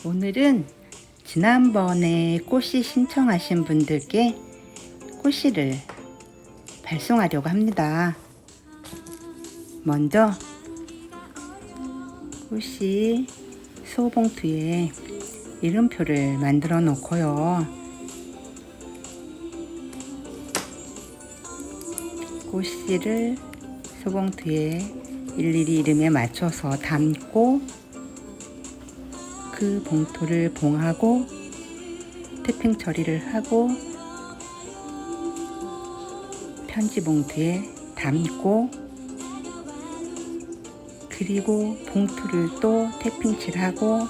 오늘은 지난번에 꽃씨 신청하신 분들께 꽃씨를 발송하려고 합니다. 먼저 꽃씨 수호봉투에 이름표를 만들어 놓고요. 꽃씨를 수호봉투에 일일이 이름에 맞춰서 담고 그 봉투를 봉하고 태핑 처리를 하고 편지 봉투에 담고 그리고 봉투를 또 태핑 칠하고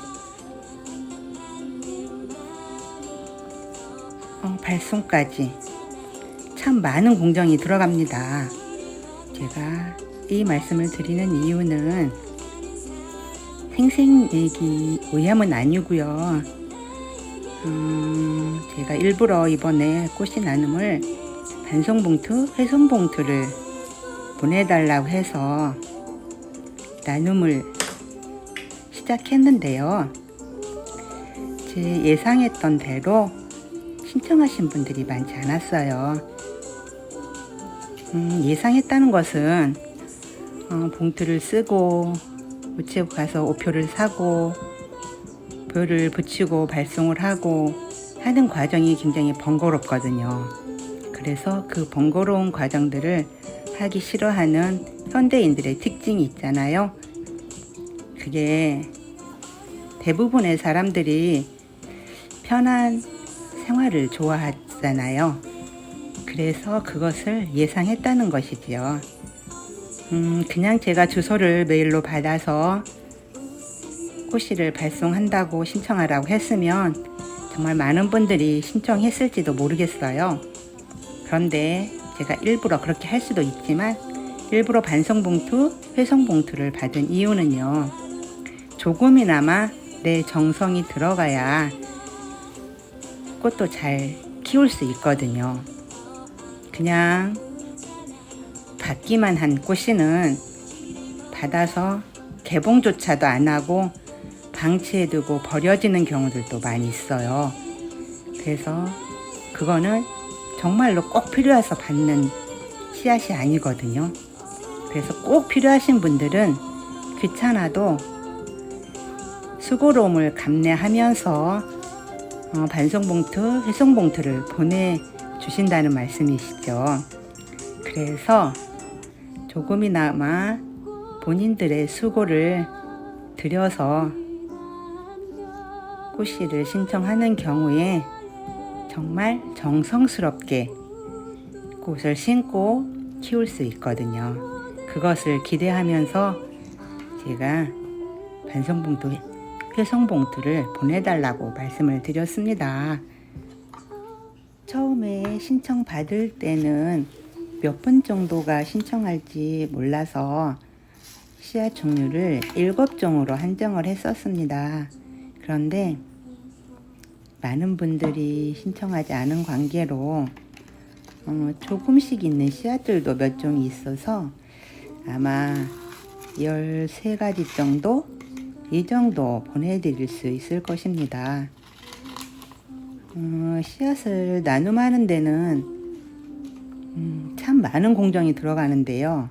발송까지 참 많은 공정이 들어갑니다. 제가 이 말씀을 드리는 이유는 생생내기 오염은 아니고요. 제가 일부러 이번에 꽃씨 나눔을 반송봉투, 회송봉투를 보내달라고 해서 나눔을 시작했는데요. 제 예상했던 대로 신청하신 분들이 많지 않았어요. 예상했다는 것은 봉투를 쓰고 우체국 가서 오표를 사고 표를 붙이고 발송을 하고 하는 과정이 굉장히 번거롭거든요. 그래서 그 번거로운 과정들을 하기 싫어하는 현대인들의 특징이 있잖아요. 그게 대부분의 사람들이 편한 생활을 좋아하잖아요. 그래서 그것을 예상했다는 것이지요. 그냥 제가 주소를 메일로 받아서 꽃씨를 발송한다고 신청하라고 했으면 정말 많은 분들이 신청했을지도 모르겠어요. 그런데 제가 일부러 그렇게 할 수도 있지만 일부러 반송봉투, 회송봉투를 받은 이유는요. 조금이나마 내 정성이 들어가야 꽃도 잘 키울 수 있거든요. 그냥 받기만 한 꽃씨는 받아서 개봉조차도 안 하고 방치해두고 버려지는 경우들도 많이 있어요. 그래서 그거는 정말로 꼭 필요해서 받는 씨앗이 아니거든요. 그래서 꼭 필요하신 분들은 귀찮아도 수고로움을 감내하면서 반송봉투, 회송봉투를 보내주신다는 말씀이시죠. 그래서 조금이나마 본인들의 수고를 들여서 꽃씨를 신청하는 경우에 정말 정성스럽게 꽃을 심고 키울 수 있거든요. 그것을 기대하면서 제가 반송봉투, 회송봉투를 보내달라고 말씀을 드렸습니다. 처음에 신청 받을 때는 몇 분 정도가 신청할지 몰라서 씨앗 종류를 7종으로 한정을 했었습니다. 그런데 많은 분들이 신청하지 않은 관계로 조금씩 있는 씨앗들도 몇 종이 있어서 아마 13가지 정도? 이 정도 보내드릴 수 있을 것입니다. 씨앗을 나눔하는 데는 참 많은 공정이 들어가는데요.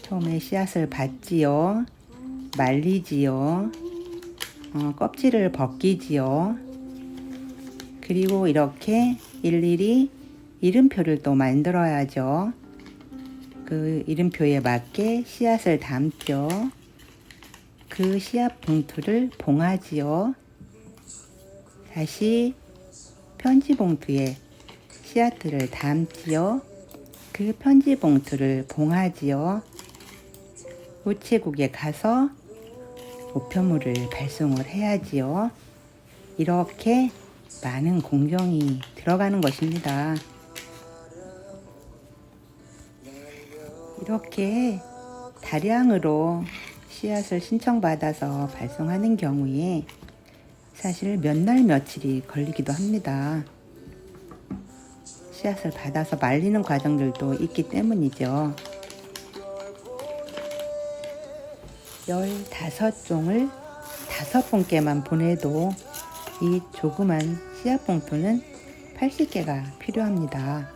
처음에 씨앗을 받지요, 말리지요, 껍질을 벗기지요. 그리고 이렇게 일일이 이름표를 또 만들어야죠. 그 이름표에 맞게 씨앗을 담죠. 그 씨앗 봉투를 봉하지요. 다시 편지 봉투에 씨앗들을 담지요. 그 편지 봉투를 봉하지요. 우체국에 가서 우편물을 발송을 해야지요. 이렇게 많은 공정이 들어가는 것입니다. 이렇게 다량으로 씨앗을 신청받아서 발송하는 경우에 사실 몇 날 며칠이 걸리기도 합니다. 씨앗을 받아서 말리는 과정들도 있기 때문이죠. 15종을 5분께만 보내도 이 조그만 씨앗 봉투는 80개가 필요합니다.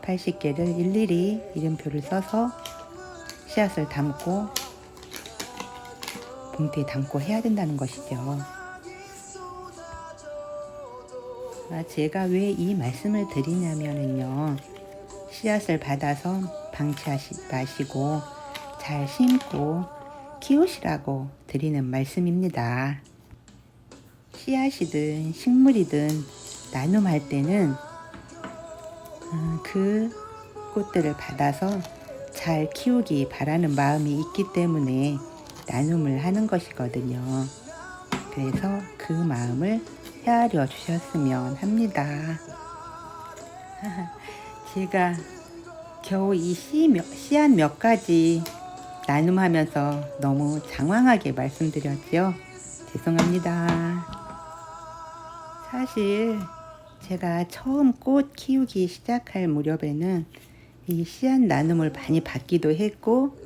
80개를 일일이 이름표를 써서 씨앗을 담고 봉투에 담고 해야 된다는 것이죠. 제가 왜 이 말씀을 드리냐면요, 씨앗을 받아서 방치하지 마시고 잘 심고 키우시라고 드리는 말씀입니다. 씨앗이든 식물이든 나눔할 때는 그 꽃들을 받아서 잘 키우기 바라는 마음이 있기 때문에 나눔을 하는 것이거든요. 그래서 그 마음을 헤아려 주셨으면 합니다. 제가 겨우 이 씨앗 몇 가지 나눔하면서 너무 장황하게 말씀드렸죠. 죄송합니다. 사실 제가 처음 꽃 키우기 시작할 무렵에는 이 씨앗 나눔을 많이 받기도 했고,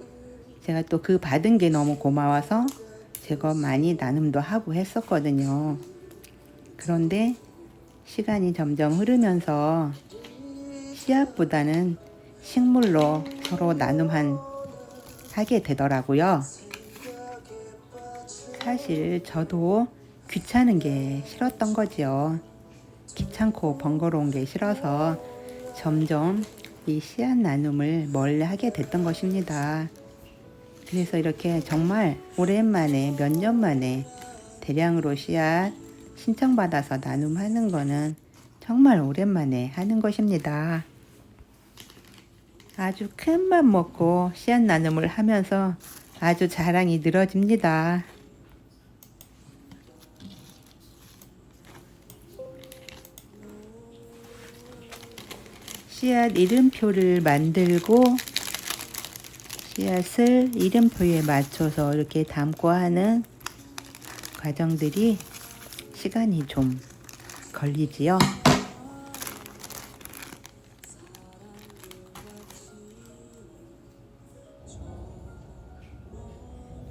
제가 또 그 받은 게 너무 고마워서 제가 많이 나눔도 하고 했었거든요. 그런데 시간이 점점 흐르면서 씨앗보다는 식물로 서로 하게 되더라고요. 사실 저도 귀찮은 게 싫었던 거지요. 귀찮고 번거로운 게 싫어서 점점 이 씨앗 나눔을 멀리 하게 됐던 것입니다. 그래서 이렇게 정말 오랜만에 몇 년 만에 대량으로 씨앗 신청받아서 나눔하는 거는 정말 오랜만에 하는 것입니다. 아주 큰 맘 먹고 씨앗 나눔을 하면서 아주 자랑이 늘어집니다. 씨앗 이름표를 만들고 씨앗을 이름표에 맞춰서 이렇게 담고 하는 과정들이 시간이 좀 걸리지요.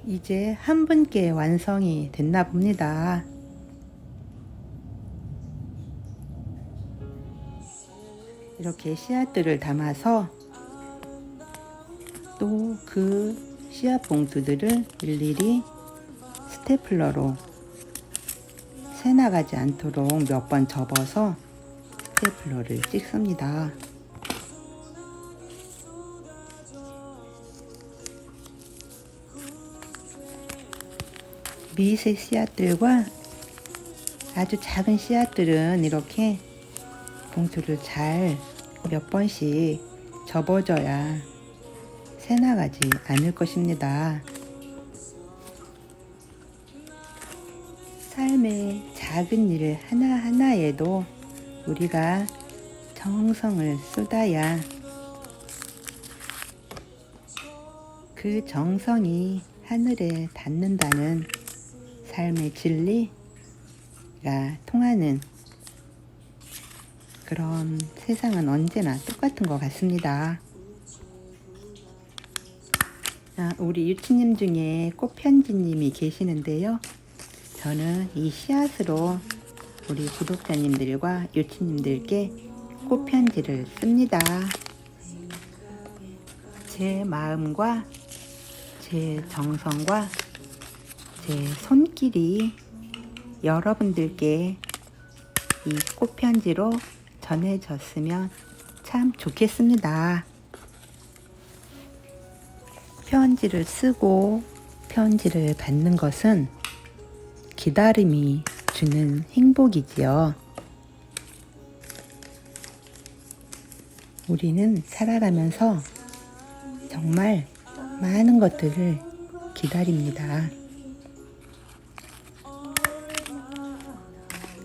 이제 한 분께 완성이 됐나 봅니다. 이렇게 씨앗들을 담아서 또 그 씨앗 봉투들을 일일이 스테플러로 새 나가지 않도록 몇 번 접어서 스테플러를 찍습니다. 미세 씨앗들과 아주 작은 씨앗들은 이렇게 봉투를 잘 몇 번씩 접어줘야 새 나가지 않을 것입니다. 삶의 작은 일 하나하나에도 우리가 정성을 쏟아야 그 정성이 하늘에 닿는다는 삶의 진리가 통하는 그런 세상은 언제나 똑같은 것 같습니다. 우리 유치님 중에 꽃편지님이 계시는데요. 저는 이 씨앗으로 우리 구독자님들과 유치님들께 꽃편지를 씁니다. 제 마음과 제 정성과 제 손길이 여러분들께 이 꽃편지로 전해졌으면 참 좋겠습니다. 편지를 쓰고 편지를 받는 것은 기다림이 주는 행복이지요. 우리는 살아가면서 정말 많은 것들을 기다립니다.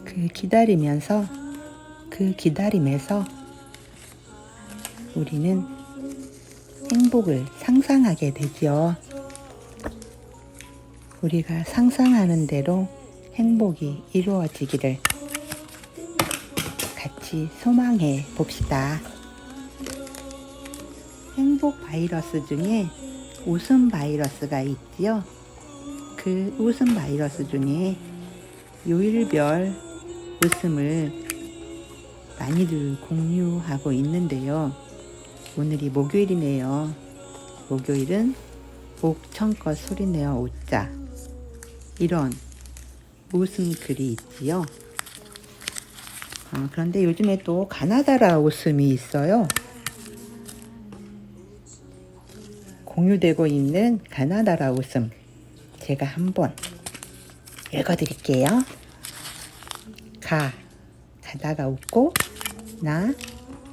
그 기다림에서 우리는 행복을 상상하게 되지요. 우리가 상상하는 대로 행복이 이루어지기를 같이 소망해 봅시다. 행복 바이러스 중에 웃음 바이러스가 있지요. 그 웃음 바이러스 중에 요일별 웃음을 많이들 공유하고 있는데요. 오늘이 목요일이네요. 목요일은 옥천껏 소리내어 웃자, 이런 웃음 글이 있지요. 그런데 요즘에 또 가나다라 웃음이 있어요. 공유되고 있는 가나다라 웃음, 제가 한번 읽어드릴게요. 가다가 웃고,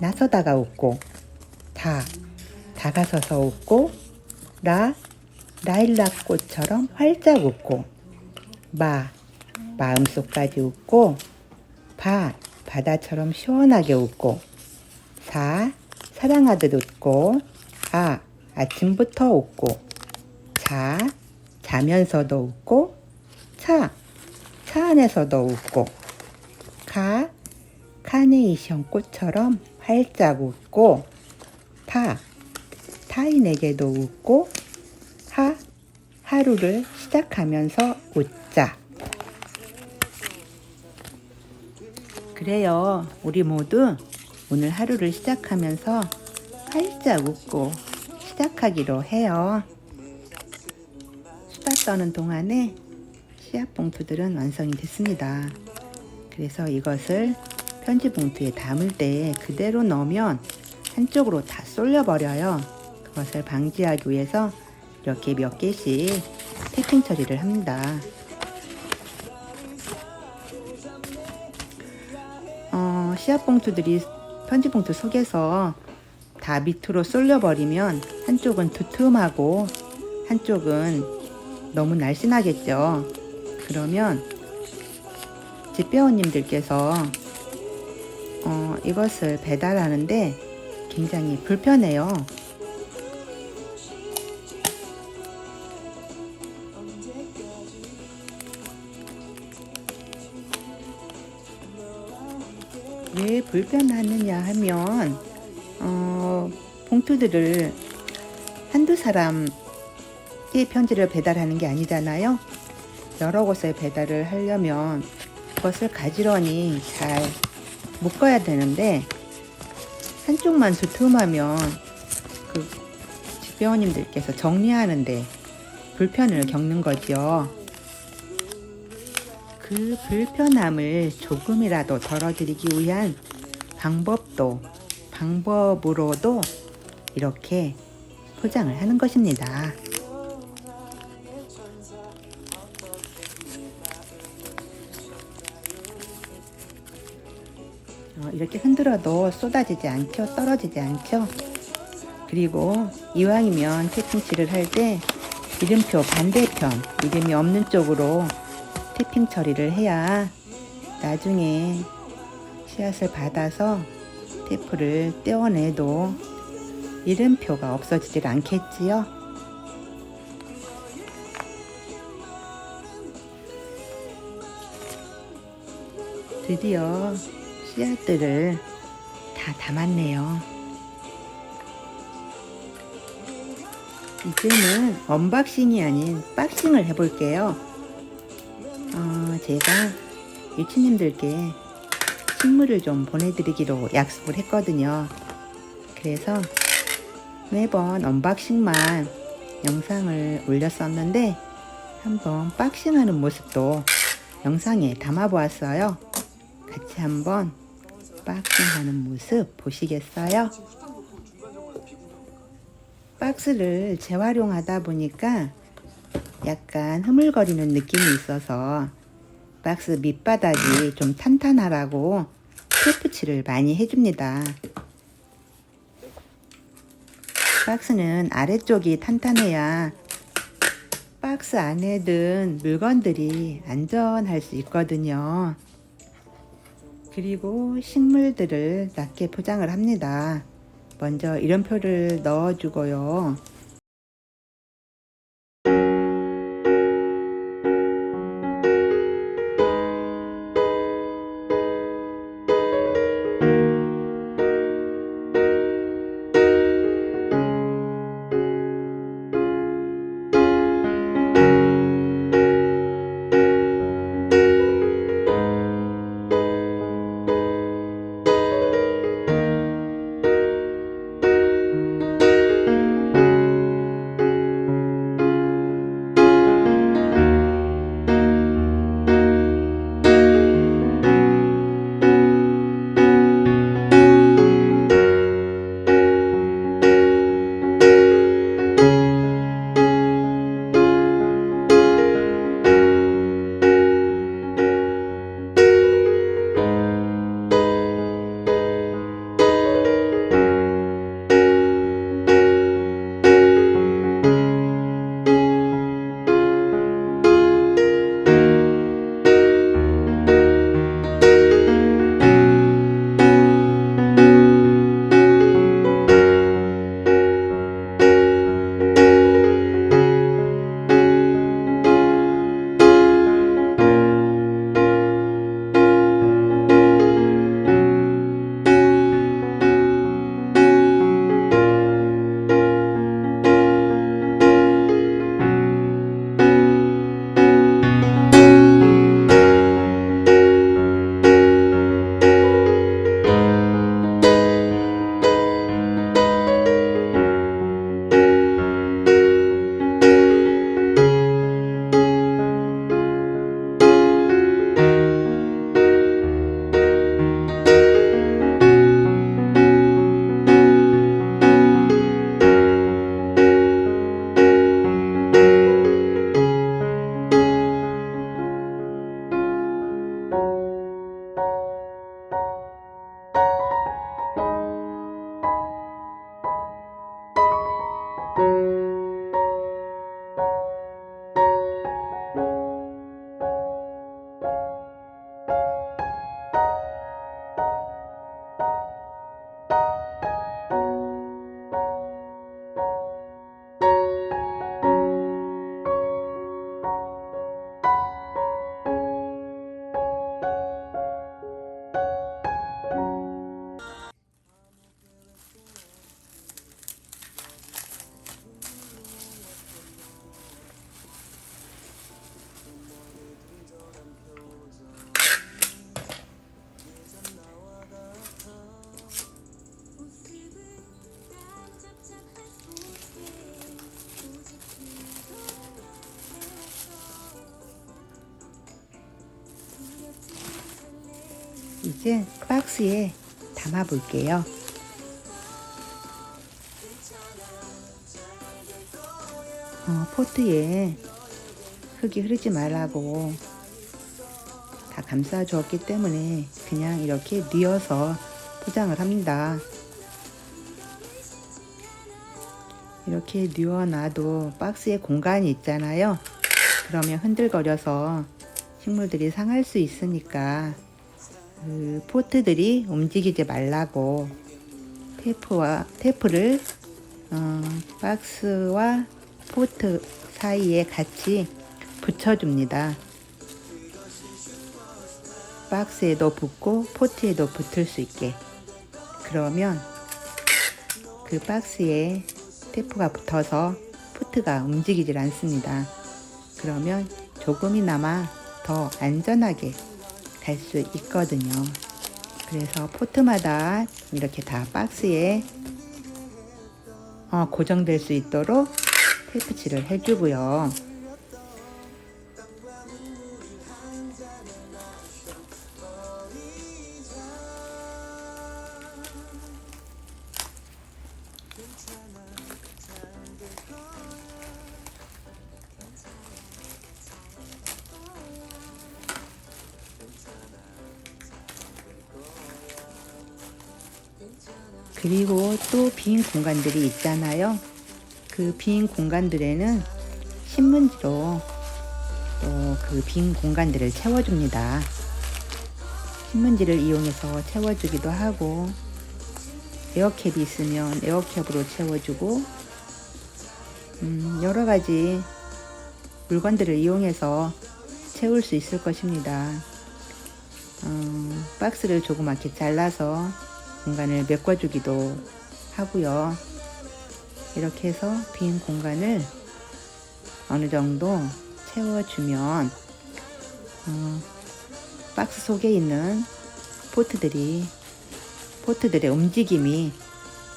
나서다가 웃고, 다가서서 웃고, 라일락꽃처럼 활짝 웃고, 마음속까지 웃고, 바다처럼 시원하게 웃고, 사랑하듯 웃고, 아침부터 웃고, 자면서도 웃고, 차 안에서도 웃고, 카네이션 꽃처럼 활짝 웃고, 타인에게도 웃고, 하루를 시작하면서 웃자. 그래요. 우리 모두 오늘 하루를 시작하면서 활짝 웃고 시작하기로 해요. 수다 떠는 동안에 씨앗 봉투들은 완성이 됐습니다. 그래서 이것을 편지 봉투에 담을 때 그대로 넣으면 한쪽으로 다 쏠려버려요. 그것을 방지하기 위해서 이렇게 몇 개씩 태핑 처리를 합니다. 씨앗 봉투들이 편지 봉투 속에서 다 밑으로 쏠려버리면 한쪽은 두툼하고 한쪽은 너무 날씬하겠죠. 그러면 집배원님들께서 이것을 배달하는데 굉장히 불편해요. 왜 불편하느냐 하면 봉투들을 한두 사람의 편지를 배달하는 게 아니잖아요. 여러 곳에 배달을 하려면 그것을 가지런히 잘 묶어야 되는데 한쪽만 두툼하면 그 집배원님들께서 정리하는데 불편을 겪는 거죠. 그 불편함을 조금이라도 덜어드리기 위한 방법으로도 이렇게 포장을 하는 것입니다. 이렇게 흔들어도 쏟아지지 않죠? 떨어지지 않죠? 그리고 이왕이면 태핑칠을 할 때 이름표 반대편, 이름이 없는 쪽으로 태핑 처리를 해야 나중에 씨앗을 받아서 테이프를 떼어내도 이름표가 없어지질 않겠지요. 드디어 씨앗들을 다 담았네요. 이제는 언박싱이 아닌 박싱을 해볼게요. 제가 유치님들께 식물을 좀 보내드리기로 약속을 했거든요. 그래서 매번 언박싱만 영상을 올렸었는데 한번 박싱하는 모습도 영상에 담아보았어요. 같이 한번 박싱하는 모습 보시겠어요? 박스를 재활용하다 보니까 약간 흐물거리는 느낌이 있어서 박스 밑바닥이 좀 탄탄하라고 테이프칠을 많이 해줍니다. 박스는 아래쪽이 탄탄해야 박스 안에 든 물건들이 안전할 수 있거든요. 그리고 식물들을 낮게 포장을 합니다. 먼저 이름표를 넣어주고요. 이제 박스에 담아 볼게요. 포트에 흙이 흐르지 말라고 다 감싸 주었기 때문에 그냥 이렇게 뉘어서 포장을 합니다. 이렇게 뉘어놔도 박스에 공간이 있잖아요. 그러면 흔들거려서 식물들이 상할 수 있으니까 그 포트들이 움직이지 말라고 테이프를 박스와 포트 사이에 같이 붙여줍니다. 박스에도 붙고 포트에도 붙을 수 있게. 그러면 그 박스에 테이프가 붙어서 포트가 움직이질 않습니다. 그러면 조금이나마 더 안전하게 갈 수 있거든요. 그래서 포트마다 이렇게 다 박스에 고정될 수 있도록 테이프 칠을 해주고요. 그리고 또 빈 공간들이 있잖아요. 그 빈 공간들에는 신문지로 또 그 빈 공간들을 채워줍니다. 신문지를 이용해서 채워주기도 하고, 에어캡이 있으면 에어캡으로 채워주고, 여러 가지 물건들을 이용해서 채울 수 있을 것입니다. 박스를 조그맣게 잘라서 공간을 메꿔주기도 하고요. 이렇게 해서 빈 공간을 어느 정도 채워주면 박스 속에 있는 포트들의 움직임이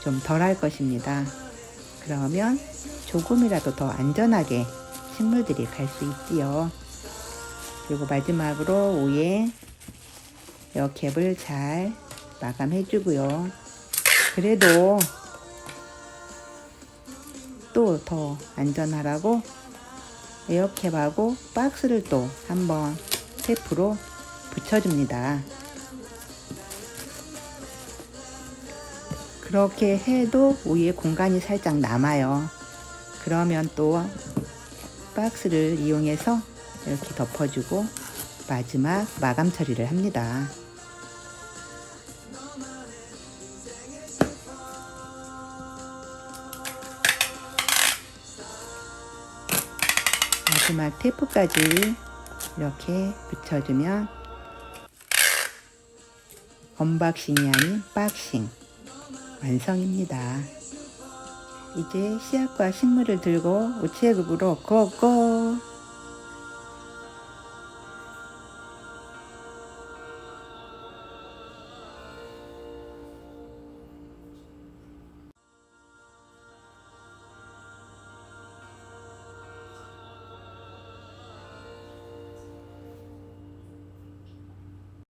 좀 덜할 것입니다. 그러면 조금이라도 더 안전하게 식물들이 갈 수 있지요. 그리고 마지막으로 위에 에어캡을 잘 마감해 주고요. 그래도 또 더 안전하라고 에어캡하고 박스를 또 한번 테이프로 붙여줍니다. 그렇게 해도 위에 공간이 살짝 남아요. 그러면 또 박스를 이용해서 이렇게 덮어주고 마지막 마감 처리를 합니다. 마지막 테이프까지 이렇게 붙여주면 언박싱이 아닌 박싱 완성입니다. 이제 씨앗과 식물을 들고 우체국으로 고고!